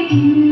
ओम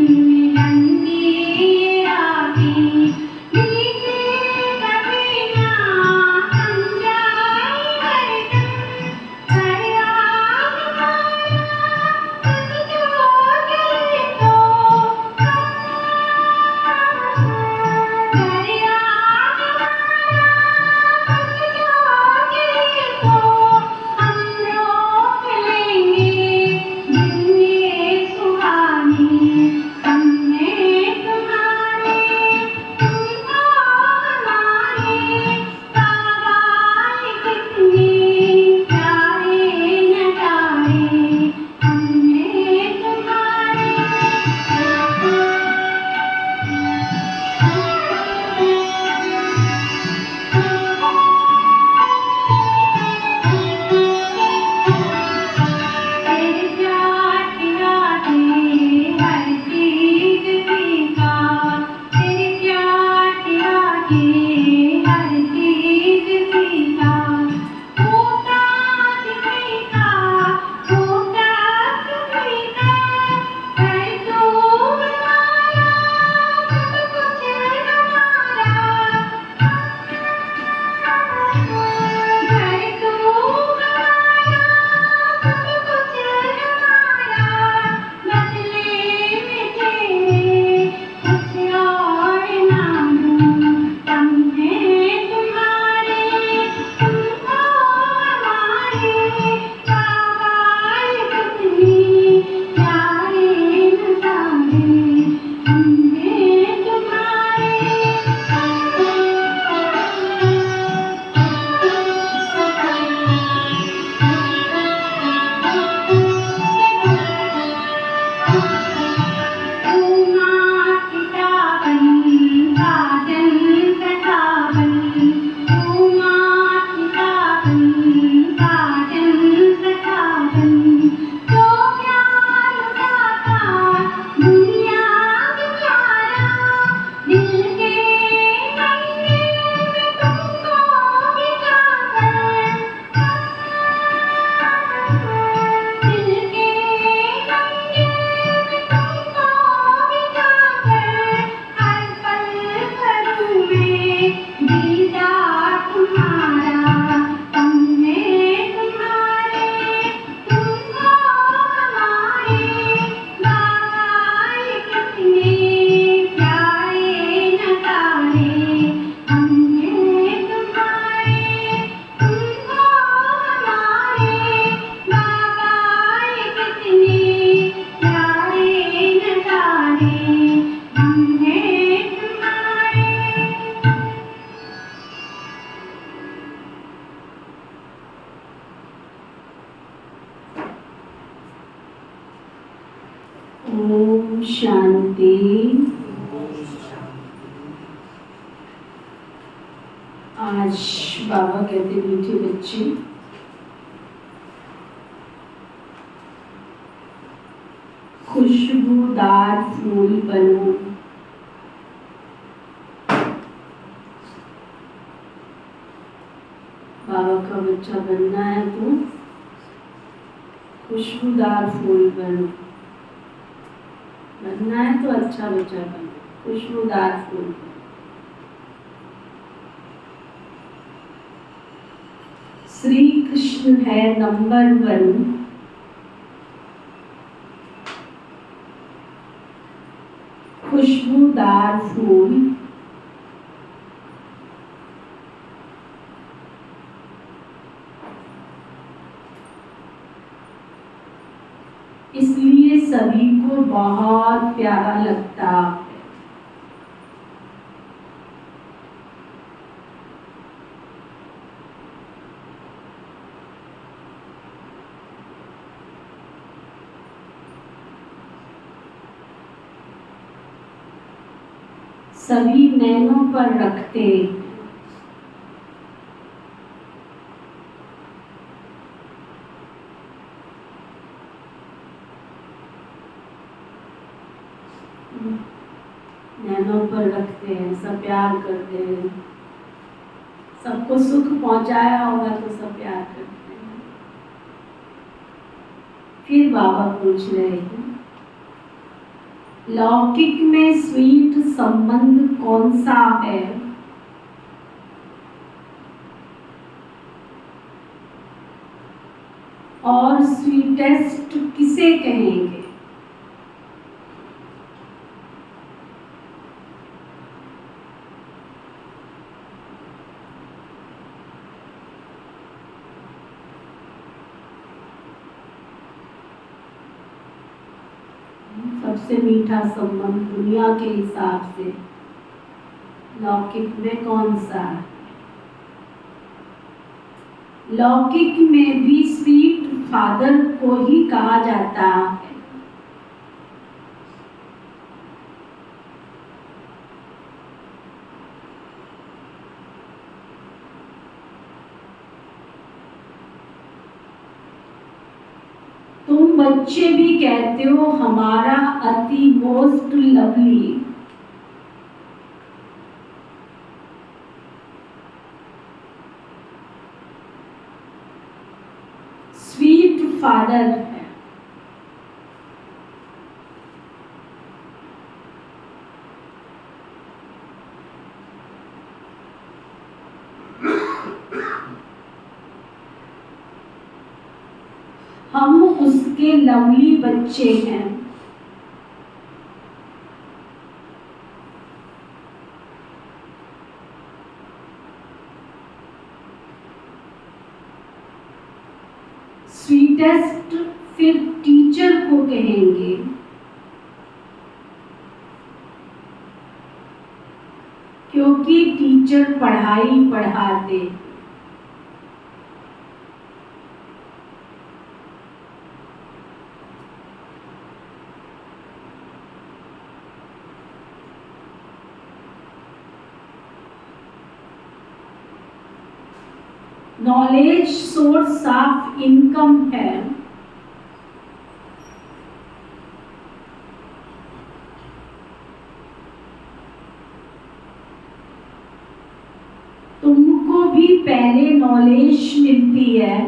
शांति। आज बाबा कहते मीठे बच्चे, खुशबूदार फूल बनो। बाबा का बच्चा बनना है तो खुशबूदार फूल बनो। बनना है तो अच्छा बच्चा बनो, खुशबूदार फूल बनो। श्री कृष्ण है नंबर 1, खुशबूदार फूल। इसलिए सभी को बहुत प्यारा लगता है। सभी नैनों पर रखते। नैनों पर रखते हैं, सब प्यार करते हैं। सबको सुख पहुंचाया होगा तो सब प्यार करते हैं। फिर बाबा पूछ रहे हैं, लौकिक में स्वीट संबंध कौन सा है? और स्वीटेस्ट किसे कहेंगे? सबसे मीठा संबंध दुनिया के हिसाब से लौकिक में कौन सा है? लौकिक में भी स्वीट फादर को ही कहा जाता है। तुम बच्चे भी कहते हो हमारा अति मोस्ट लवली। स्वीट फादर है। हम उसके लवली बच्चे हैं। स्वीटेस्ट फिर टीचर को कहेंगे, क्योंकि टीचर पढ़ाई पढ़ाते। नॉलेज सोर्स ऑफ इनकम है। तुमको भी पहले नॉलेज मिलती है,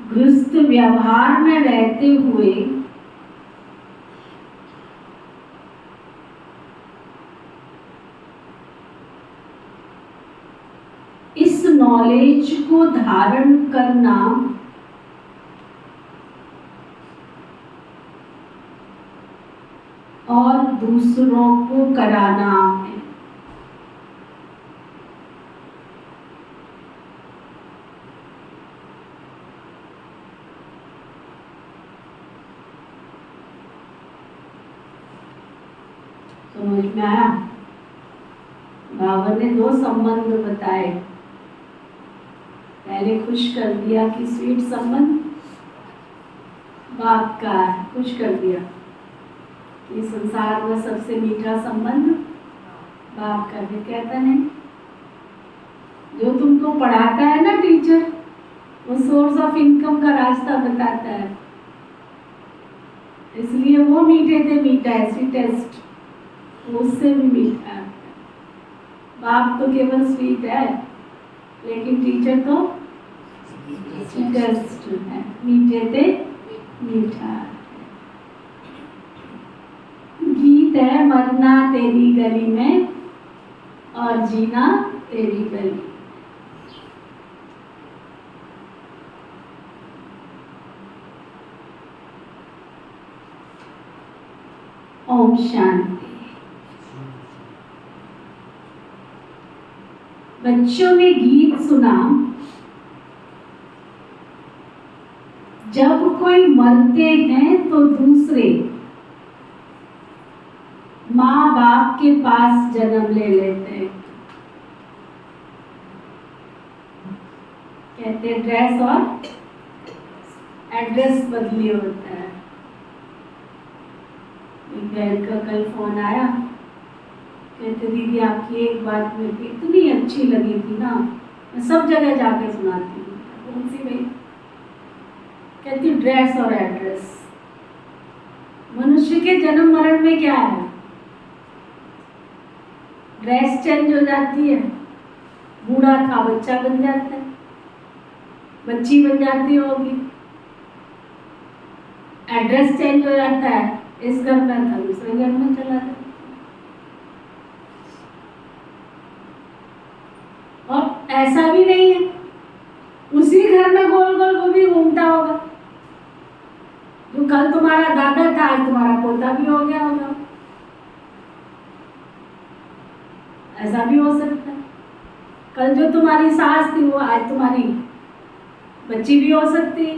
गृहस्थ व्यवहार में रहते हुए इस नॉलेज को धारण करना और दूसरों को कराना है। समझ में आया? बाबा ने दो संबंध बताए। पहले खुश कर दिया कि स्वीट संबंध बाप का है, खुश कर दिया कि संसार में सबसे मीठा संबंध बाप का। भी कहता नहीं, जो तुमको पढ़ाता है ना टीचर, वो सोर्स ऑफ इनकम का रास्ता बताता है, इसलिए वो मीठे से मीठा है, स्वीटेस्ट, उससे भी मीठा है। बाप तो केवल स्वीट है, लेकिन टीचर तो स्वीटेस्ट है, मीठे से मीठा है। गीत है मरना तेरी गली में और जीना तेरी गली। ओम शांति। बच्चों ने गीत सुना, जब कोई मरते हैं तो दूसरे माँ बाप के पास जन्म ले लेते हैं। कहते हैं ड्रेस और एड्रेस बदली होता है। बहन का कल फोन आया, कहते दीदी आपकी एक बात मेरे को इतनी अच्छी लगी थी ना, मैं सब जगह जाके सुनाती हूँ। कौन सी भाई? कहती ड्रेस और एड्रेस। मनुष्य के जन्म मरण में क्या है? ड्रेस चेंज हो जाती है, बूढ़ा था बच्चा बन जाता है, बच्ची बन जाती होगी, एड्रेस चेंज हो जाता है, इस घर में था दूसरे घर में चला जाता। और ऐसा भी नहीं है, उसी घर में गोल गोल वो भी घूमता होगा, जो कल तुम्हारा दादा था आज तुम्हारा पोता भी हो गया होगा। ऐसा भी हो सकता है, कल जो तुम्हारी सास थी वो आज तुम्हारी बच्ची भी हो सकती है।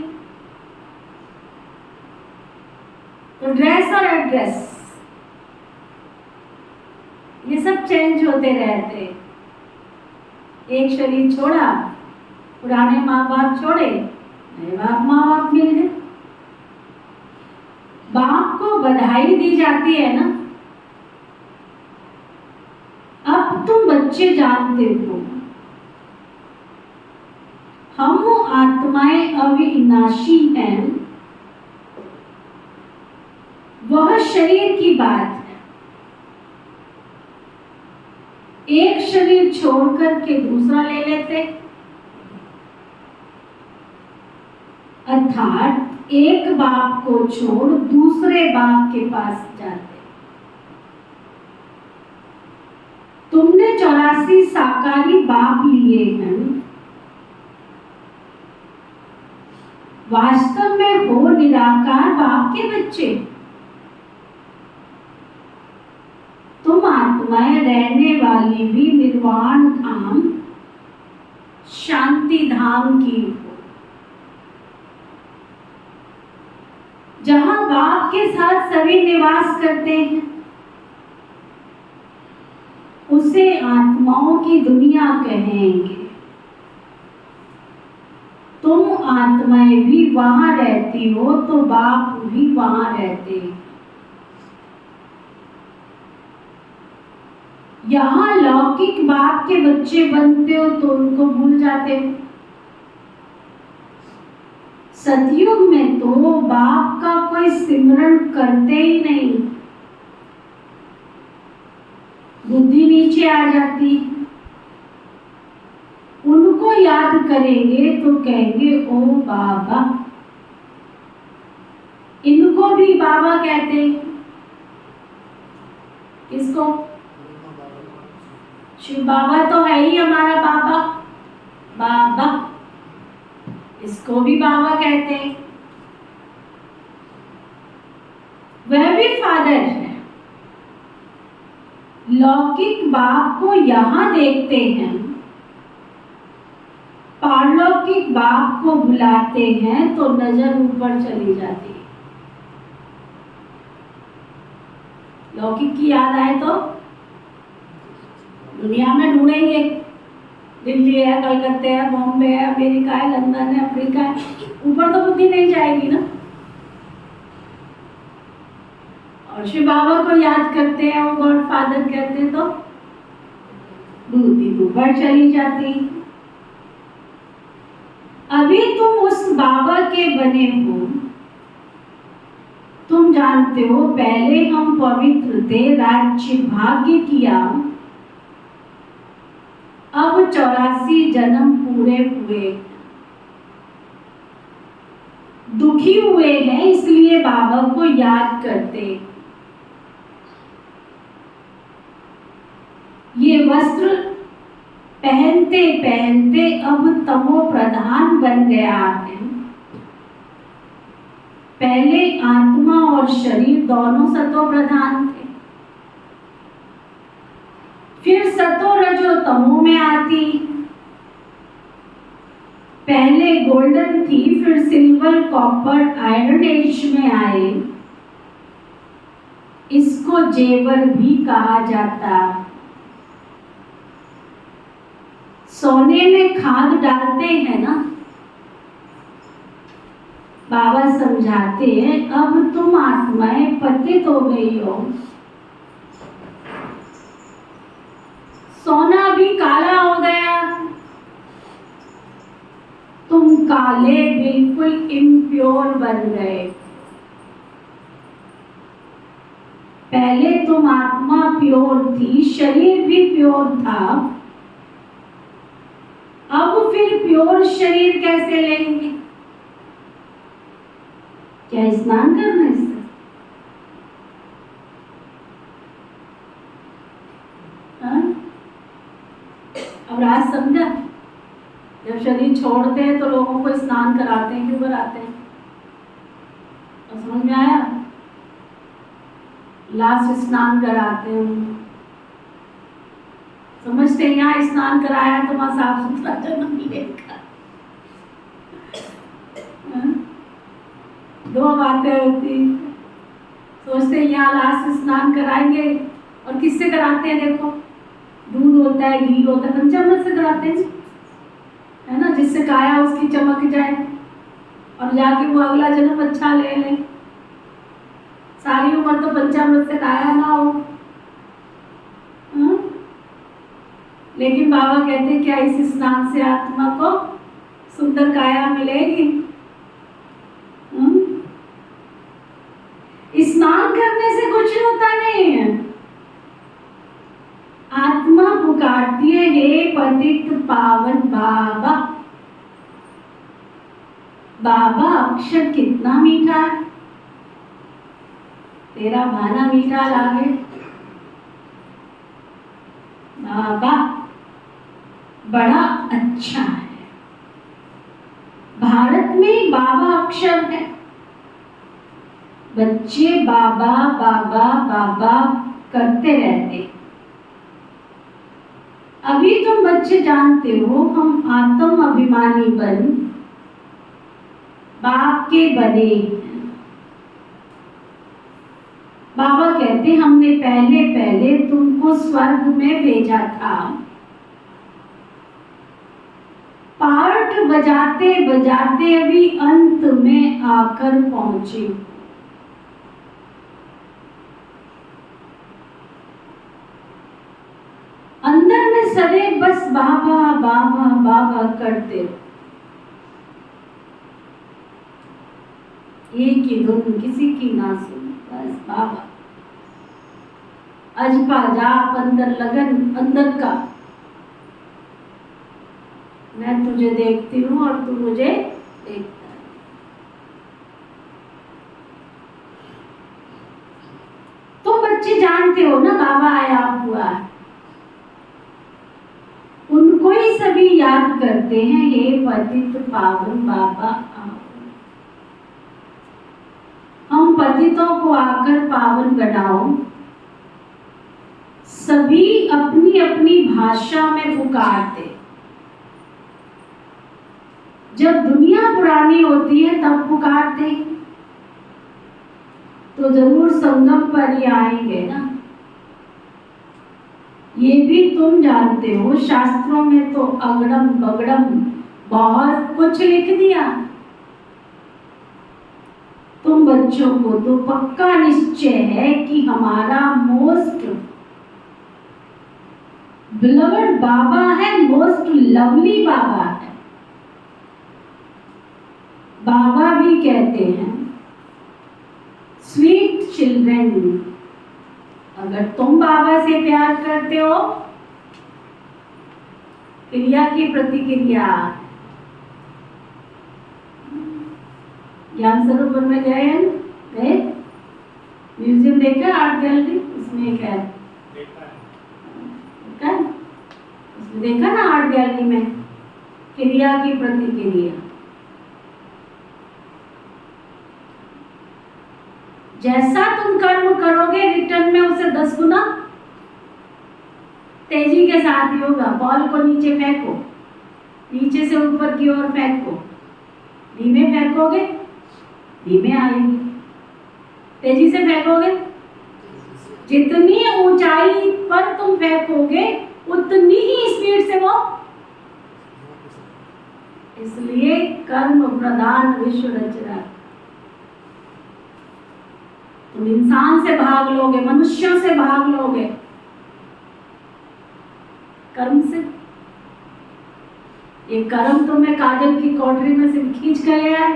तो ड्रेस और एड्रेस ये सब चेंज होते रहते। एक शरीर छोड़ा, पुराने माँ बाप छोड़े, नए माँ बाप मिल गए। बाप को बधाई दी जाती है ना, अब तुम बच्चे जानते हो हम आत्माएं अविनाशी हैं, वह शरीर की बात है। एक शरीर छोड़कर के दूसरा ले लेते, अर्थात एक बाप को छोड़ दूसरे बाप के पास जाते। तुमने 84 साकारी बाप लिए हैं, वास्तव में हो निराकार बाप के बच्चे। तुम आत्माएं रहने वाली भी निर्वाण धाम शांति धाम की हो, जहां बाप के साथ सभी निवास करते हैं। उसे आत्माओं की दुनिया कहेंगे। तुम आत्माएं भी वहां रहती हो तो बाप भी वहां रहते हैं। यहाँ लौकिक बाप के बच्चे बनते हो तो उनको भूल जाते हो। सतयुग में तो बाप का कोई सिमरन करते ही नहीं, बुद्धि नीचे आ जाती। उनको याद करेंगे तो कहेंगे ओ बाबा। इनको भी बाबा कहते हैं। किसको? शिव बाबा तो है ही हमारा बाबा। बाबा इसको भी बाबा कहते हैं। वह भी फादर है। लौकिक बाप को यहां देखते हैं, पारलौकिक बाप को बुलाते हैं तो नजर ऊपर चली जाती है। लौकिक की याद आए तो दुनिया में ढूंढेंगे, दिल्ली है, कलकत्ते है, बॉम्बे है, अमेरिका है, लंदन है, अफ्रीका है, ऊपर तो बुद्धि नहीं जाएगी ना। और शिव बाबा को याद करते हैं, वो गॉड फादर कहते हैं तो बुद्धि ऊपर चली जाती। अभी तुम उस बाबा के बने हो। तुम जानते हो पहले हम पवित्र थे, राज्य भाग्य किया, अब 84 जन्म पूरे हुए, दुखी हुए हैं इसलिए बाबा को याद करते। ये वस्त्र पहनते पहनते अब तमो प्रधान बन गया है। पहले आत्मा और शरीर दोनों सतो प्रधान थे, फिर सतो रजो तमो में आती। पहले गोल्डन थी, फिर सिल्वर, कॉपर, आयरन एज में आए। इसको जेवर भी कहा जाता। सोने में खाद डालते हैं ना, बाबा समझाते हैं अब तुम आत्माएं पतित हो गई हो। सोना भी काला हो गया, तुम काले बिल्कुल इम्प्योर बन गए। पहले तुम आत्मा प्योर थी, शरीर भी प्योर था, अब फिर प्योर प्योर शरीर कैसे लेंगे? क्या स्नान करने से? हाँ? अब राज समझा? जब शरीर छोड़ते हैं तो लोगों को स्नान कराते हैं, क्यों कराते हैं? तो समझ में आया? लास्ट स्नान कराते हैं, समझते हैं यहाँ स्नान कराया तो वहां साफ सुथरा जन्म मिलेगा। दो बातें होती, सोचते हैं यहाँ लास्ट स्नान कराएंगे, और किससे कराते हैं? देखो, दूध होता है, घी होता है, पंचामृत से कराते हैं, है ना, जिससे काया उसकी चमक जाए और जाके वो अगला जन्म अच्छा ले ले। सारी उम्र तो पंचामृत से काया ना हो। लेकिन बाबा कहते हैं क्या इस स्नान से आत्मा को सुंदर काया मिलेगी? स्नान करने से कुछ होता नहीं है। आत्मा पुकारती है, हे पतित पावन बाबा। बाबा अक्षर कितना मीठा है, तेरा भाना मीठा लागे। बाबा बड़ा अच्छा है। भारत में बाबा अक्षर है। बच्चे बाबा बाबा बाबा करते रहते। अभी तुम बच्चे जानते हो हम आत्म अभिमानी बन बाप के बने। बाबा कहते हमने पहले पहले तुमको स्वर्ग में भेजा था। पार्ट बजाते बजाते अभी अंत में आकर पहुंचे। अंदर में सदैव बस बाबा बाबा बाबा करते, एक ही धुन किसी की ना सुन, बस बाबा। अजपा जाप अंदर लगन अंदर का, मैं तुझे देखती हूँ और तू मुझे देखता है। तो बच्चे जानते हो ना बाबा आया हुआ है, उनको ही सभी याद करते हैं, हे पतित पावन बाबा आओ। हम पतितों को आकर पावन बनाओ। सभी अपनी अपनी भाषा में पुकारते। जब दुनिया पुरानी होती है तब पुकारते, तो जरूर संगम पर ही आएंगे ना। ये भी तुम जानते हो, शास्त्रों में तो अगड़म बगड़म बहुत कुछ लिख दिया। तुम बच्चों को तो पक्का निश्चय है कि हमारा मोस्ट बिलवड बाबा है, मोस्ट लवली बाबा है। बाबा भी कहते हैं स्वीट चिल्ड्रन। अगर तुम बाबा से प्यार करते हो, क्रिया की प्रतिक्रिया। ज्ञान सरोवर में गए हैं, गए म्यूजियम देखा, आर्ट गैलरी, उसमें एक है, देखा उसमें देखा ना, आर्ट गैलरी में क्रिया की प्रतिक्रिया। जैसा तुम कर्म करोगे रिटर्न में उसे 10 गुना तेजी के साथ ही होगा। बॉल को नीचे फेंको, नीचे से ऊपर की ओर फेंको, धीमे फेंकोगे धीमे आएगी, तेजी से फेंकोगे जितनी ऊंचाई पर तुम फेंकोगे उतनी ही स्पीड से वो। इसलिए कर्म प्रधान विश्व रचना। तुम इंसान से भाग लोगे, मनुष्यों से भाग लोगे, कर्म से। ये कर्म तुम्हें काजल की कोठरी में से खींच कर ले आए,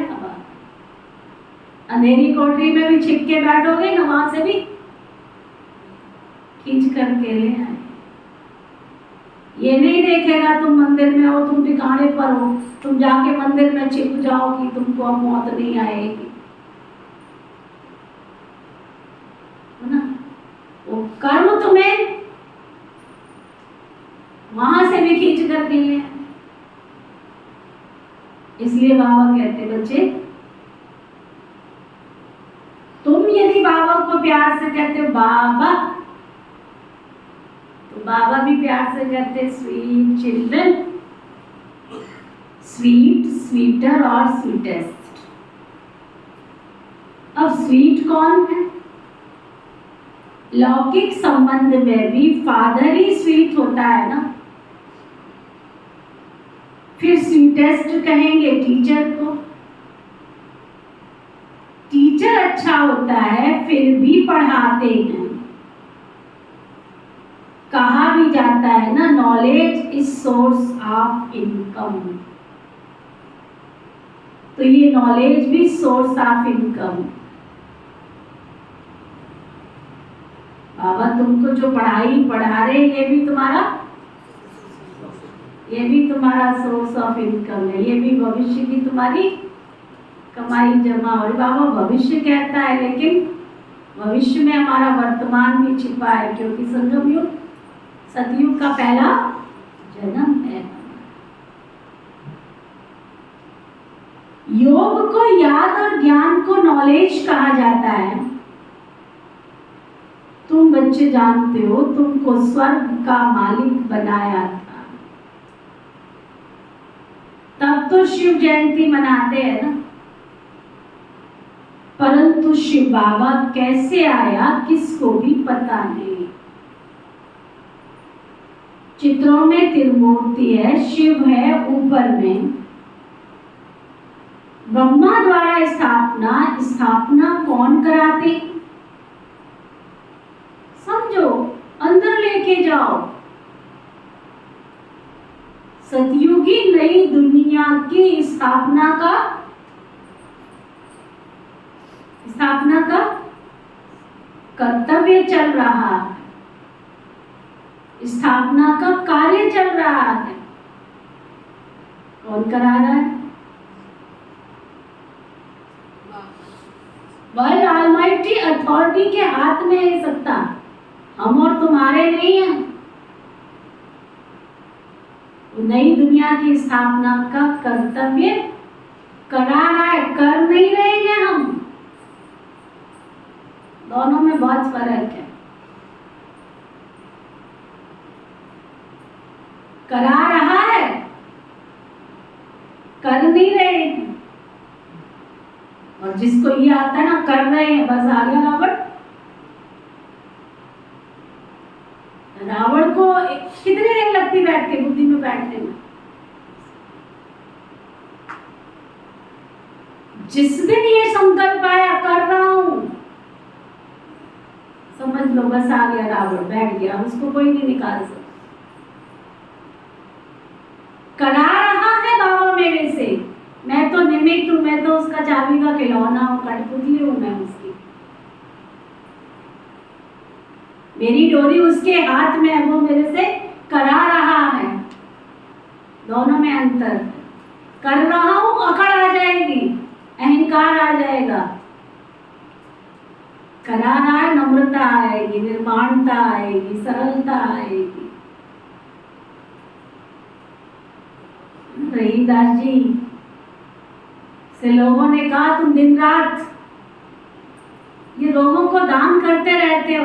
अंधेरी कोठरी में भी छिप के बैठोगे ना, वहां से भी खींच करके ले आए। ये नहीं देखेगा तुम मंदिर में हो, तुम ठिकाने पर हो, तुम जाके मंदिर में छिप जाओ कि तुमको अब मौत नहीं आएगी, है ना। वो कर्म तुम्हें वहां से भी खींच करके ले। इसलिए बाबा कहते बच्चे, तुम यदि बाबा को प्यार से कहते हो बाबा, तो बाबा भी प्यार से कहते स्वीट चिल्ड्रन, स्वीट, स्वीटर और स्वीटेस्ट। अब स्वीट कौन है? लौकिक संबंध में भी फादर ही स्वीट होता है ना। फिर स्वीटेस्ट कहेंगे टीचर को। टीचर अच्छा होता है फिर भी पढ़ाते हैं। कहा भी जाता है ना, knowledge is source of income. तो ये नॉलेज भी सोर्स ऑफ इनकम। बाबा तुमको जो पढ़ाई पढ़ा रहे ये भी तुम्हारा सोर्स ऑफ इनकम है। ये भी भविष्य की तुम्हारी कमाई जमा। और बाबा भविष्य कहता है, लेकिन भविष्य में हमारा वर्तमान भी छिपा है, क्योंकि संगम युग सतयुग का पहला जन्म है। योग को, याद और ज्ञान को नॉलेज कहा जाता है। तुम बच्चे जानते हो तुमको स्वर्ग का मालिक बनाया था, तब तो शिव जयंती मनाते हैं ना। परंतु शिव बाबा कैसे आया किसको भी पता नहीं। चित्रों में त्रिमूर्ति है, शिव है ऊपर में, ब्रह्मा द्वारा स्थापना कौन कराते? समझो, अंदर लेके जाओ। सतयुगी नई दुनिया की स्थापना का कर्तव्य चल रहा है, स्थापना का कार्य चल रहा है। कौन करा रहा है? वर्ल्ड ऑलमाइटी अथॉरिटी के हाथ में है सत्ता, हम और तुम्हारे नहीं है। नई दुनिया की स्थापना का कर्तव्य करा रहा है, कर नहीं रहे हैं हम। दोनों में बहुत फर्क है। करा रहा है, कर नहीं रहे हैं। और जिसको ये आता है ना, कर रहे हैं, बस आ गया रावण। रावण को कितनी देर लगती बैठ के बुद्धि में बैठने में? जिस दिन ये संकल्प आया कर रहा हूं, समझ लो बस आ गया रावण, बैठ गया, उसको कोई नहीं निकाल सकता। करा रहा है बाबा मेरे से, मैं तो निमित्त हूं, मैं तो उसका चाबी का खिलौना हूं, कठपुतली हूं मैं उसकी। मेरी डोरी उसके हाथ में है, वो मेरे से करा रहा है। दोनों में अंतर। कर रहा हूं, अकड़ आ जाएगी, अहंकार आ जाएगा। करा रहा है, नम्रता आएगी, निर्माणता आएगी, सरलता आएगी। रहीदास जी से लोगों ने कहा तुम दिन रात ये लोगों को दान करते रहते हो।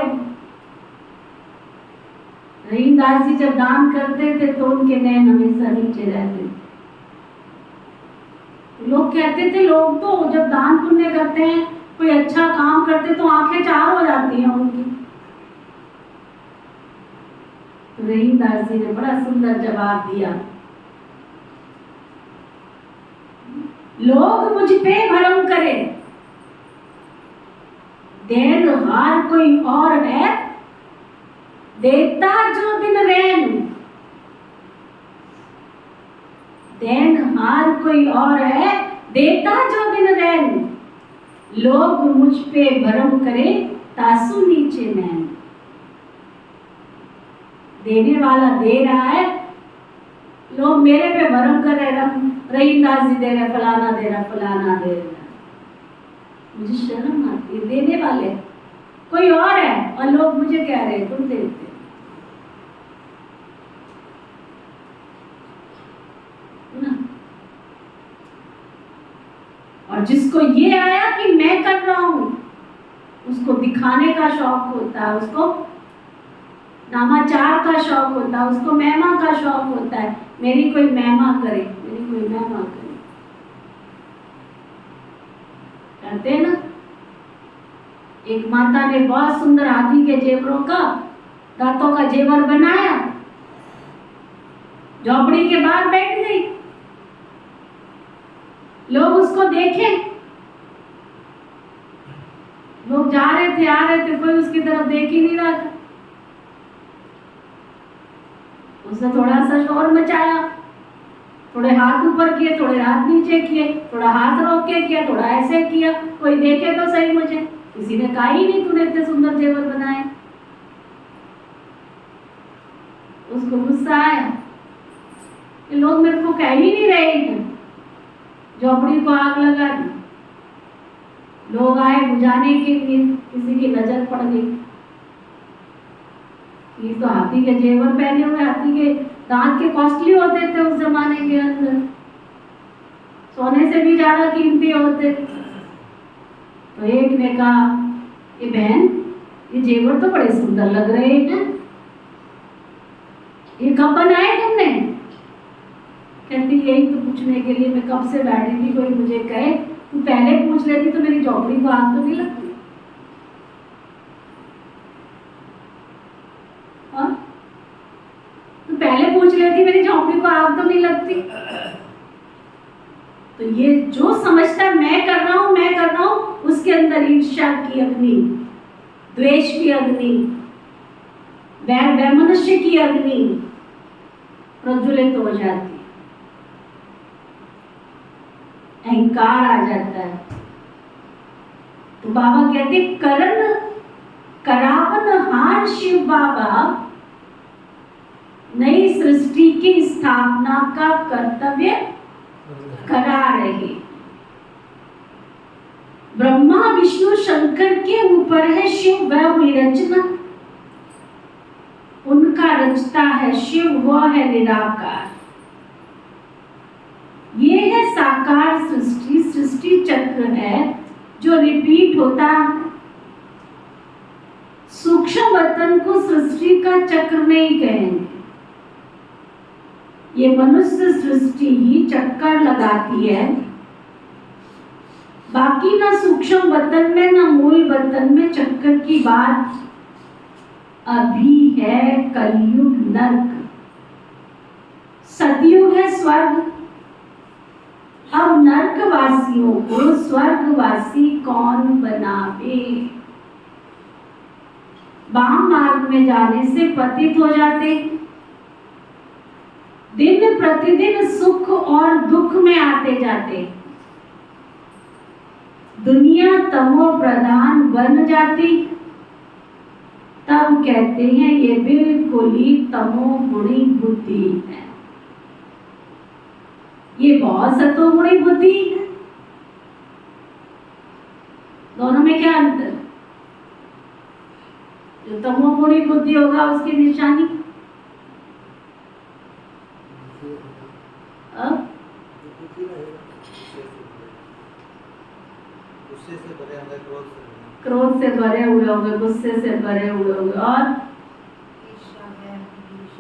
रहीदास जी जब दान करते थे तो उनके नैन हमेशा नीचे रहते थे। लोग कहते थे, लोग तो जब दान पुण्य करते हैं, कोई अच्छा काम करते तो आंखें चार हो जाती हैं उनकी। तो रहीदास जी ने बड़ा सुंदर जवाब दिया, लोग मुझ पे भरम करे, देनहार कोई और है, देता जो दिन रैन। देनहार कोई और है, देता जो दिन रैन। लोग मुझ पे भरम करे, तासु नीचे नैन। देने वाला दे रहा है, लोग मेरे पे भरम कर रहे, रहीम दास जी दे रहे, फलाना दे रहा, फलाना दे रहा। मुझे शर्म आती है। देने वाले कोई और है और लोग मुझे कह रहे तुम देते। और जिसको ये आया कि मैं कर रहा हूं, उसको दिखाने का शौक होता है, उसको नामाचार का शौक होता है, उसको महिमा का शौक होता है। मेरी कोई महिमा करे, मेरी कोई महिमा करे। कहते हैं ना, एक माता ने बहुत सुंदर हाथी के जेवरों का, दांतों का जेवर बनाया, झोपड़ी के बाहर बैठ गई। लोग उसको देखे, लोग जा रहे थे, आ रहे थे, कोई उसकी तरफ देख ही नहीं रहा था। उसने थोड़ा सा शोर मचाया, थोड़े हाथ ऊपर किए, थोड़े हाथ नीचे किए, थोड़ा हाथ रोक के किया, थोड़ा ऐसे किया, कोई देखे तो सही मुझे। किसी ने कहा ही नहीं तूने इतने सुंदर जेवर बनाए। उसको गुस्सा आया कि लोग मेरे को कह ही नहीं रहे थे। झोपड़ी को आग लगा दी, लोग आए बुझाने के लिए, किसी की नजर पड़ गई, ये तो हाथी के जेवर पहने हुए, हाथी के दांत के कॉस्टली होते थे उस जमाने के अंदर, सोने से भी ज्यादा कीमती होते। तो एक ने कहा, ये बहन, ये जेवर तो बड़े सुंदर लग रहे हैं, ये कब बनाए तुमने? कहती यही तो पूछने के लिए मैं कब से बैठी थी, कोई मुझे कहे तू पहले पूछ लेती तो मेरी झोपड़ी को आग तो नहीं लगती। तो पहले पूछ लेती, मेरी झोपड़ी को आग तो नहीं लगती। तो ये जो समझता मैं कर रहा हूं, मैं कर रहा हूं, उसके अंदर ईर्ष्या की अग्नि, द्वेष की अग्नि, वैमनस्य की अग्नि प्रज्वलित हो जाती, अहंकार आ जाता है। तो बाबा कहते करण करावन हार शिव बाबा नई सृष्टि की स्थापना का कर्तव्य करा रहे। ब्रह्मा विष्णु शंकर के ऊपर है शिव वह विरचना, उनका रचता है शिव, वह है निराकार। ये है साकार सृष्टि, सृष्टि चक्र है जो रिपीट होता है। सूक्ष्म वतन को सृष्टि का चक्र नहीं कहेंगे, ये मनुष्य सृष्टि ही चक्कर लगाती है। बाकी ना सूक्ष्म वतन में ना मूल वतन में चक्कर की बात अभी है। कलयुग नरक, सतयुग है स्वर्ग। अब नरकवासियों को स्वर्गवासी कौन बनावे? वाम मार्ग में जाने से पतित हो जाते, दिन प्रतिदिन सुख और दुख में आते जाते, दुनिया तमो प्रधान बन जाती। तब कहते हैं ये बिल्कुल ही तमो गुणी बुद्धि है, ये बहुत सतोगुणी बुद्धि है। दोनों में क्या अंतर? जो तमोगुणी बुद्धि होगा उसकी निशानी क्रोध से भरे हुए होंगे, गुस्से से भरे हुए होंगे, और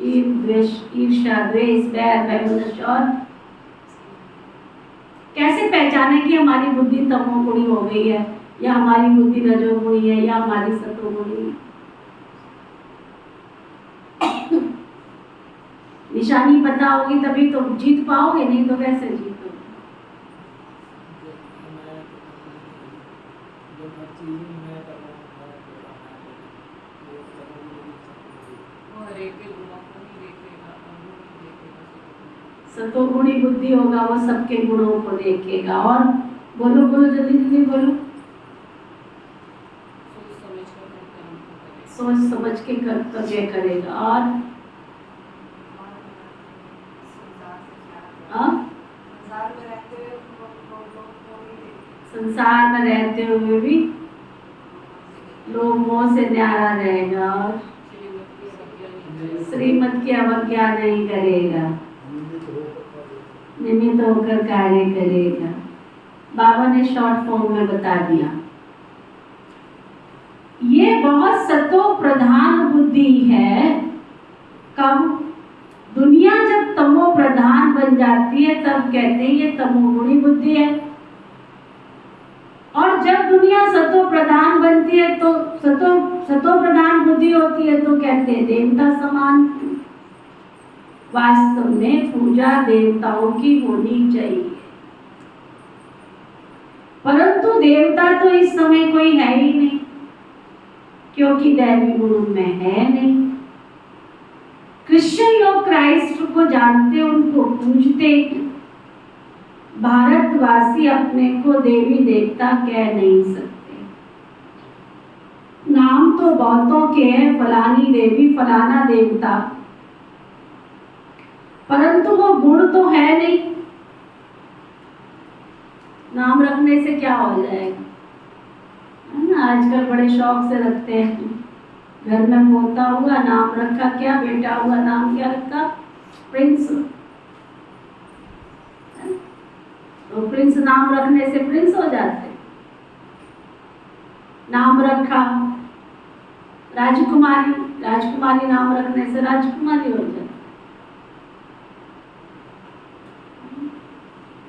ईर्ष्या द्वेष बैर वैमनस्य। और कैसे पहचाने कि हमारी बुद्धि तमोगुणी हो गई है या हमारी बुद्धि रजोगुणी है या हमारी सतोगुणी है? निशानी पता होगी तभी तो जीत पाओगे, नहीं तो कैसे जीतोगे? सतोगुणी बुद्धि होगा वो सबके गुणों को देखेगा। और बोलो बोलो जल्दी जल्दी बोलो। सोच समझ के कर्तव्य करेगा। और हाँ, संसार में रहते हुए भी लोग मोह से न्यारा रहेगा और श्रीमत की अवज्ञा नहीं करेगा, निमित्त होकर कार्य करेगा। बाबा ने शॉर्ट फॉर्म में बता दिया। ये बहुत सतो प्रधान बुद्धि है। कब दुनिया जब तमो प्रधान बन जाती है तब कहते हैं ये तमोगुणी बुद्धि है, और जब दुनिया सतो प्रधान बनती है तो सतो प्रधान बुद्धि होती है तो कहते हैं देवता समान। वास्तव में पूजा देवताओं की होनी चाहिए, परंतु देवता तो इस समय कोई है ही नहीं, क्योंकि दैवी गुण में है नहीं। क्रिश्चियन लोग क्राइस्ट को जानते, उनको पूजते। भारतवासी अपने को देवी देवता कह नहीं सकते। नाम तो बहुतों के हैं, फलानी देवी फलाना देवता, परंतु वो गुण तो है नहीं। नाम रखने से क्या हो जाएगा, है ना? आजकल बड़े शौक से रखते हैं। घर में पोता हुआ, नाम रखा, क्या बेटा हुआ, नाम क्या रखा? प्रिंस। तो प्रिंस नाम रखने से प्रिंस हो जाते। नाम रखा राजकुमारी, राजकुमारी नाम रखने से राजकुमारी हो जाती।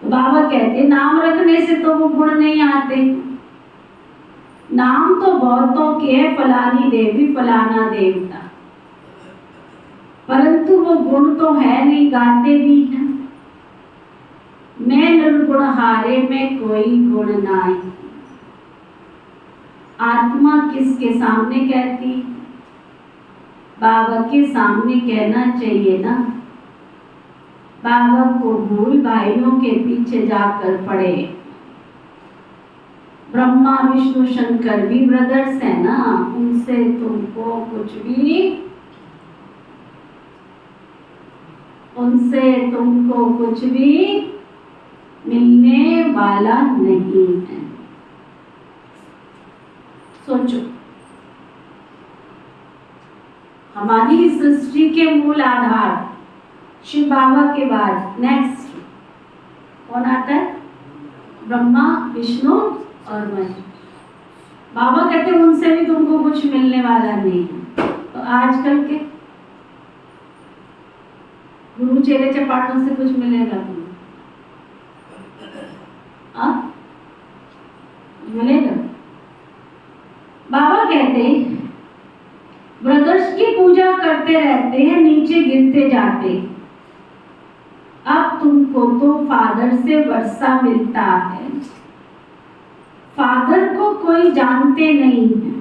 तो बाबा कहते नाम रखने से तो वो गुण नहीं आते। नाम तो बहुतों के है, फलानी देवी फलाना देवता, परंतु वो गुण तो है नहीं, गाते भी हैं मैं निर्गुण हारे में कोई गुण नहीं। आत्मा किसके सामने कहती? बाबा के सामने कहना चाहिए ना। बाबा को भूल भाइयों के पीछे जाकर पड़े। ब्रह्मा विष्णु शंकर भी ब्रदर्स है ना, उनसे तुमको कुछ भी मिलने वाला नहीं है। सोचो, हमारी सृष्टि के मूल आधार शिव बाबा के बाद नेक्स्ट कौन आता है? ब्रह्मा विष्णु और महेश। बाबा कहते हैं उनसे भी तुमको कुछ मिलने वाला नहीं है। तो आजकल के गुरु चेले चपाटों से कुछ मिलेगा तुम्हें? मिलेगा? बाबा कहते ब्रदर्स की पूजा करते रहते हैं, नीचे गिरते जाते। अब तुमको तो फादर से वर्षा मिलता है। फादर को कोई जानते नहीं है,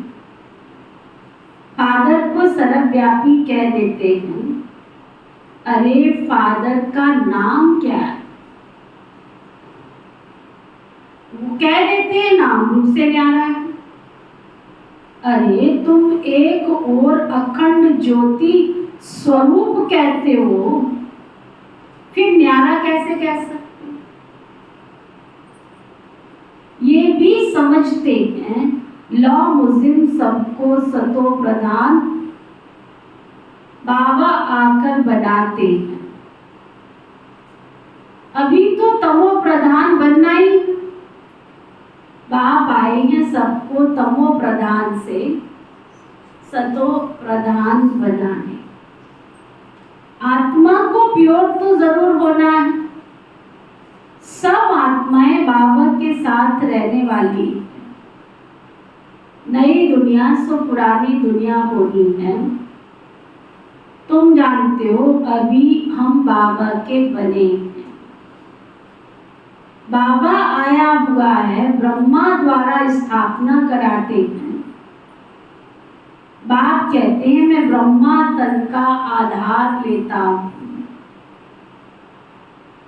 फादर को सर्वव्यापी कह देते हैं। अरे फादर का नाम क्या है? वो कह देते हैं नाम रूप से न्यारा है। अरे तुम एक और अखंड ज्योति स्वरूप कहते हो, फिर न्यारा कैसे कह सकते? ये भी समझते हैं लॉ मुजिम सबको सतो प्रधान बाबा आकर बनाते हैं। अभी तो तमो प्रधान बनना ही, बाप आए हैं सबको तमो प्रधान से सतो प्रधान बनाने। आत्मा को प्योर तो जरूर होना है। सब आत्माएं बाबा के साथ रहने वाली। नई दुनिया सो पुरानी दुनिया होनी है। तुम जानते हो अभी हम बाबा के बने हैं। बाबा आया हुआ है, ब्रह्मा द्वारा स्थापना कराते हैं। बाप कहते हैं मैं ब्रह्मा तन का आधार लेता हूं।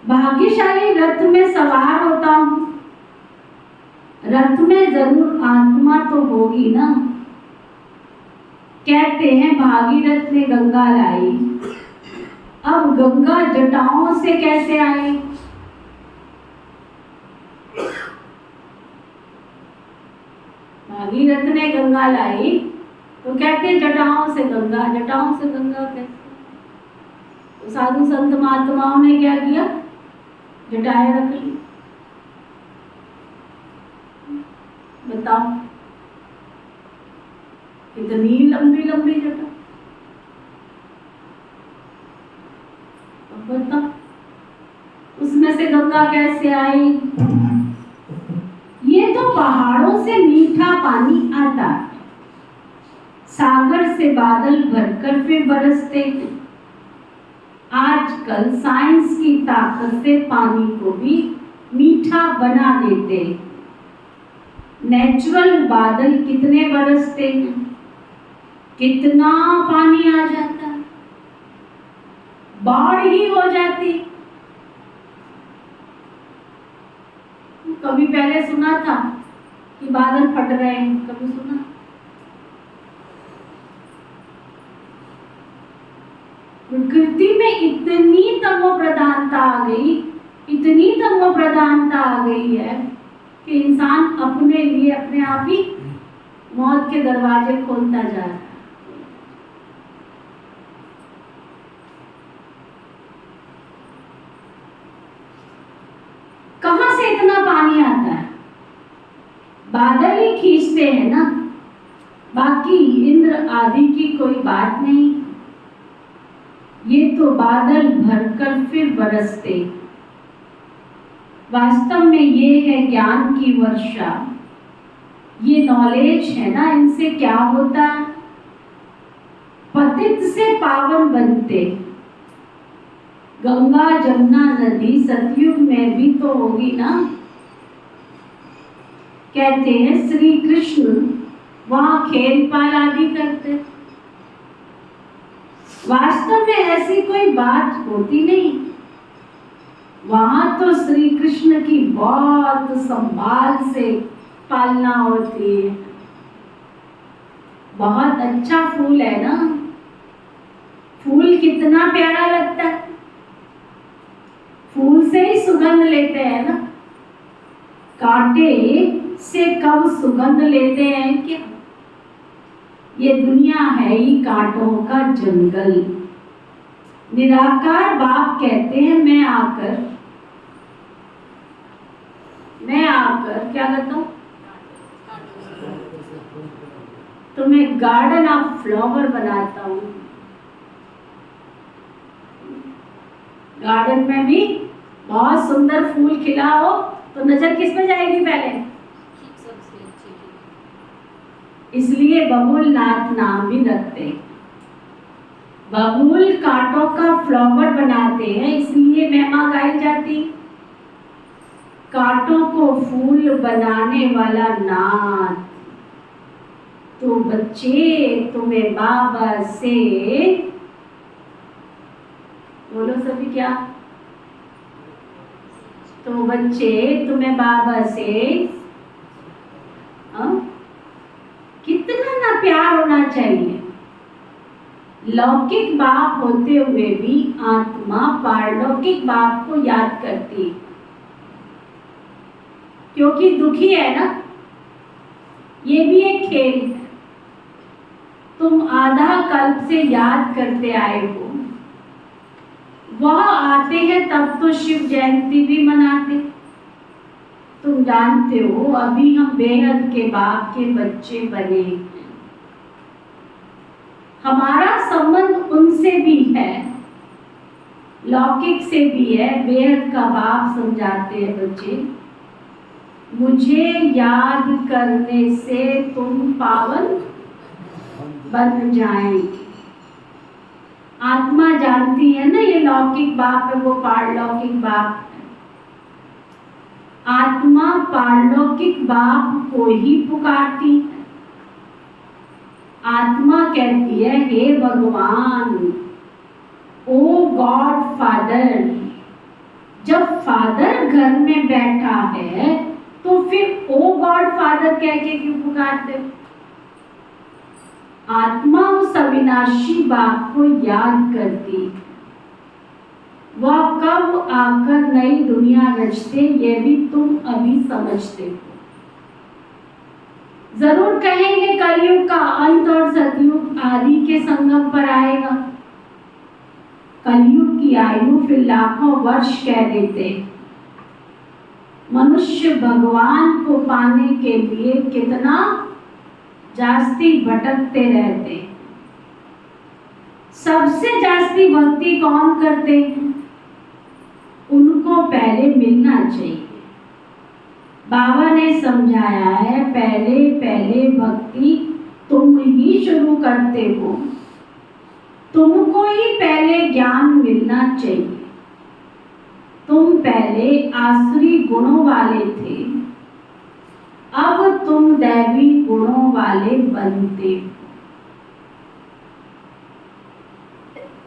भाग्यशाली रथ में सवार होता हूं। रथ में जरूर आत्मा तो होगी ना। कहते हैं भागीरथ ने गंगा लाई। अब गंगा जटाओं से कैसे आई? भागीरथ ने गंगा लाई तो कहते जटाओं से गंगा, जटाओं से गंगा कैसे? तो साधु संत महात्माओं ने क्या किया? जटाएं रख ली। बताओ कितनी लंबी लंबी जटा। अब बताओ उसमें से गंगा कैसे आई? ये तो पहाड़ों से मीठा पानी आता है, सागर से बादल भरकर फिर बरसते हैं। आजकल साइंस की ताकत से पानी को भी मीठा बना देते। नेचुरल बादल कितने बरसते हैं, कितना पानी आ जाता है, बाढ़ ही हो जाती। कभी पहले सुना था कि बादल फट रहे हैं? कभी सुना? प्रकृति में इतनी तमो प्रधानता आ गई, इतनी तमो प्रधानता आ गई है कि इंसान अपने लिए अपने आप ही मौत के दरवाजे खोलता जा रहा है। कहां से इतना पानी आता है? बादल ही खींचते हैं ना, बाकी इंद्र आदि की कोई बात नहीं। ये तो बादल भरकर फिर बरसते। वास्तव में ये है ज्ञान की वर्षा, ये नॉलेज है ना, इनसे क्या होता है? पतित से पावन बनते। गंगा जमुना नदी सतयुग में भी तो होगी ना। कहते हैं श्री कृष्ण वहां खेल पाल आदि करते। वास्तव में ऐसी कोई बात होती नहीं। वहां तो श्री कृष्ण की बहुत संभाल से पालना होती है। बहुत अच्छा फूल है ना, फूल कितना प्यारा लगता है। फूल से ही सुगंध लेते हैं ना, कांटे से कब सुगंध लेते हैं क्या? ये दुनिया है ही कांटों का जंगल। निराकार बाप कहते हैं मैं आकर क्या करता हूँ? तुम्हें गार्डन ऑफ फ्लावर बनाता हूँ। गार्डन में भी बहुत सुंदर फूल खिला हो तो नजर किस पे जाएगी पहले? इसलिए बबूल नाथ नाम भी रखते। बबूल कांटों का फ्लावर बनाते हैं, इसलिए महिमा गाई जाती। कांटों को फूल बनाने वाला नाथ। तो बच्चे तुम्हें बाबा से बोलो सभी क्या? तो बच्चे तुम्हें बाबा से कितना ना प्यार होना चाहिए। लौकिक बाप होते हुए भी आत्मा पारलौकिक बाप को याद करती, क्योंकि दुखी है ना। ये भी एक खेल है। तुम आधा कल्प से याद करते आए हो, वह आते हैं तब तो शिव जयंती भी मनाते। तुम जानते हो अभी हम बेहद के बाप के बच्चे बने। हमारा संबंध उनसे भी है, लौकिक से भी है। बेहद का बाप समझाते हैं बच्चे, मुझे याद करने से तुम पावन बन जाएंगे। आत्मा जानती है ना ये लौकिक बाप है, वो पारलौकिक बाप है। आत्मा पारलौकिक बाप को ही पुकारती है। आत्मा कहती है हे भगवान, ओ गॉड फादर। जब फादर घर में बैठा है तो फिर ओ गॉड फादर कह के क्यों पुकारते? आत्मा उस अविनाशी बाप को याद करती। वह कब आकर नई दुनिया रचते ये भी तुम अभी समझते हो। जरूर कहेंगे कलयुग का अंत और सतयुग आदि के संगम पर आएगा। कलयुग की आयु फिर लाखों वर्ष कह देते। मनुष्य भगवान को पाने के लिए कितना जास्ती भटकते रहते। सबसे जास्ती भक्ति कौन करते हैं? उनको पहले मिलना चाहिए। बाबा ने समझाया है, पहले पहले भक्ति तुम ही शुरू करते हो, तुमको ही पहले ज्ञान मिलना चाहिए। तुम पहले आसुरी गुणों वाले थे, अब तुम दैवी गुणों वाले बनते हो।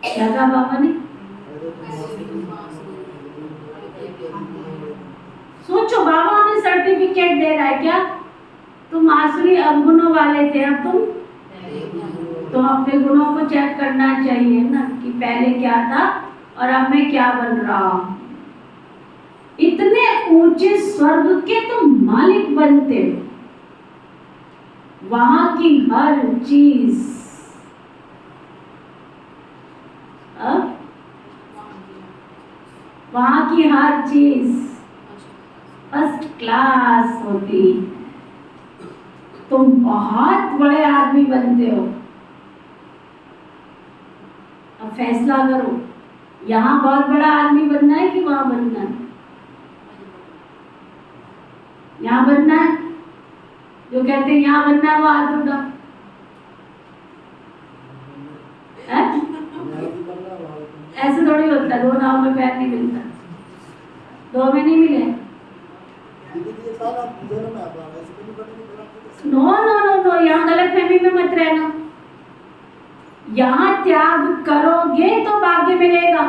क्या कहा बाबा ने? सोचो, बाबा हमें सर्टिफिकेट दे रहा है क्या? तुम आसुरी अवगुणों वाले थे, अब तुम तो अपने गुणों को चेक करना चाहिए ना कि पहले क्या था और अब मैं क्या बन रहा हूं। इतने ऊंचे स्वर्ग के तुम मालिक बनते हो, वहां की हर चीज वहां की हर चीज फर्स्ट क्लास होती। तुम बहुत बड़े आदमी बनते हो। अब फैसला करो, यहाँ बहुत बड़ा आदमी बनना है कि वहां बनना है? यहाँ बनना है। जो कहते हैं यहाँ बनना है वो हाथ उठा। ऐसे थोड़ी होता, दो नाव में पैर नहीं मिलता। दो में नहीं मिले। नो नो नो नो, यहाँ गलत फहमी में मत रहना। यहाँ त्याग करोगे तो भाग्य मिलेगा।